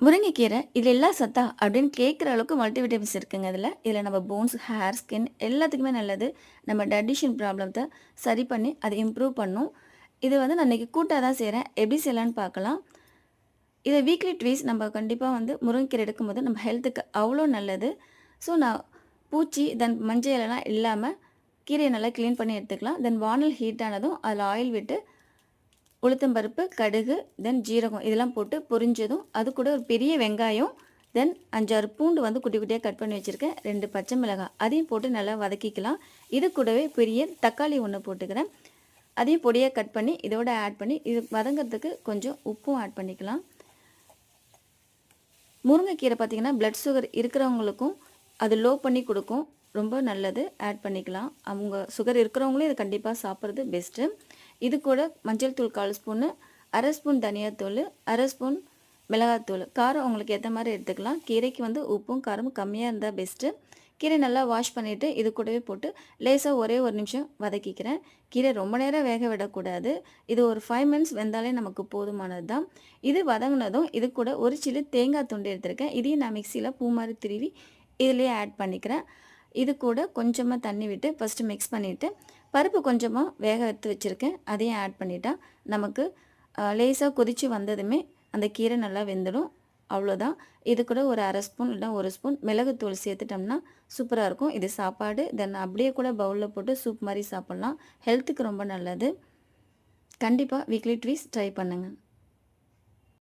முருங்கைக்கீரை இதில் எல்லாம் சத்தா அப்படின்னு கேட்குற அளவுக்கு மல்டிவிட்டமின்ஸ் இருக்குங்க. இதில் நம்ம போன்ஸ், ஹேர், ஸ்கின் எல்லாத்துக்குமே நல்லது. நம்ம டைஜஷன் ப்ராப்ளத்தை சரி பண்ணி அதை இம்ப்ரூவ் பண்ணும். இது வந்து நான் இன்றைக்கி கூட்டாக தான் செய்கிறேன். எப்படி செய்யலான்னு பார்க்கலாம். இதை வீக்லி ட்வைஸ் நம்ம கண்டிப்பாக வந்து முருங்கைக்கீரை எடுக்கும்போது நம்ம ஹெல்த்துக்கு அவ்வளோ நல்லது. ஸோ நான் பூச்சி மஞ்சள் இலைலாம் இல்லாமல் கீரையை நல்லா க்ளீன் பண்ணி எடுத்துக்கலாம். வானல் ஹீட் ஆனதும் அதில் ஆயில் விட்டு உளுத்தம்பருப்பு, கடுகு, ஜீரகம் இதெல்லாம் போட்டு பொரிஞ்சதும் அது கூட ஒரு பெரிய வெங்காயம், 5, 6 பூண்டு வந்து குட்டி குட்டியாக கட் பண்ணி வச்சுருக்கேன். 2 பச்சை மிளகாய் அதையும் போட்டு நல்லா வதக்கிக்கலாம். இது கூடவே பெரிய தக்காளி ஒன்று போட்டுக்கிறேன். அதையும் பொடியாக கட் பண்ணி இதோட ஆட் பண்ணி இது வதங்கிறதுக்கு கொஞ்சம் உப்பும் ஆட் பண்ணிக்கலாம். முருங்கைக்கீரை பார்த்திங்கன்னா பிளட் சுகர் இருக்கிறவங்களுக்கும் அது லோ பண்ணி கொடுக்கும். ரொம்ப நல்லது. ஆட் பண்ணிக்கலாம். அவங்க சுகர் இருக்கிறவங்களும் இதை கண்டிப்பாக சாப்பிட்றது பெஸ்ட்டு. இது கூட மஞ்சள் தூள் 1/4 ஸ்பூனு, 1/2 ஸ்பூன் தனியாத்தூள், 1/2 ஸ்பூன் மிளகாத்தூள். காரம் உங்களுக்கு ஏற்ற மாதிரி எடுத்துக்கலாம். கீரைக்கு வந்து உப்பும் காரமும் கம்மியாக இருந்தால் பெஸ்ட்டு. கீரை நல்லா வாஷ் பண்ணிவிட்டு இது கூடவே போட்டு லேசாக ஒரே ஒரு நிமிஷம் வதக்கிக்கிறேன். கீரை ரொம்ப நேரம் வேக விடக்கூடாது. இது ஒரு 5 மினிட்ஸ் வெந்தாலே நமக்கு போதுமானது தான். இது வதங்கினதும் இது கூட ஒரு சில்லு தேங்காய் துண்டு எடுத்திருக்கேன். இதையும் நான் மிக்சியில் பூ மாதிரி திருவி இதிலே ஆட் பண்ணிக்கிறேன். இது கூட கொஞ்சமாக தண்ணி விட்டு ஃபஸ்ட்டு மிக்ஸ் பண்ணிவிட்டு பருப்பு கொஞ்சமாக வேக எடுத்து வச்சுருக்கேன். அதையும் ஆட் பண்ணிட்டா நமக்கு லேசாக கொதித்து வந்ததுமே அந்த கீரை நல்லா வெந்துடும். அவ்வளோதான். இது கூட ஒரு 1/2 ஸ்பூன் இல்லை 1 ஸ்பூன் மிளகுத்தூள் சேர்த்துட்டோம்னா சூப்பராக இருக்கும். இது சாப்பாடு அப்படியே கூட பவுலில் போட்டு சூப் மாதிரி சாப்பிட்லாம். ஹெல்த்துக்கு ரொம்ப நல்லது. கண்டிப்பாக வீக்லி ட்வைஸ் ட்ரை பண்ணுங்கள்.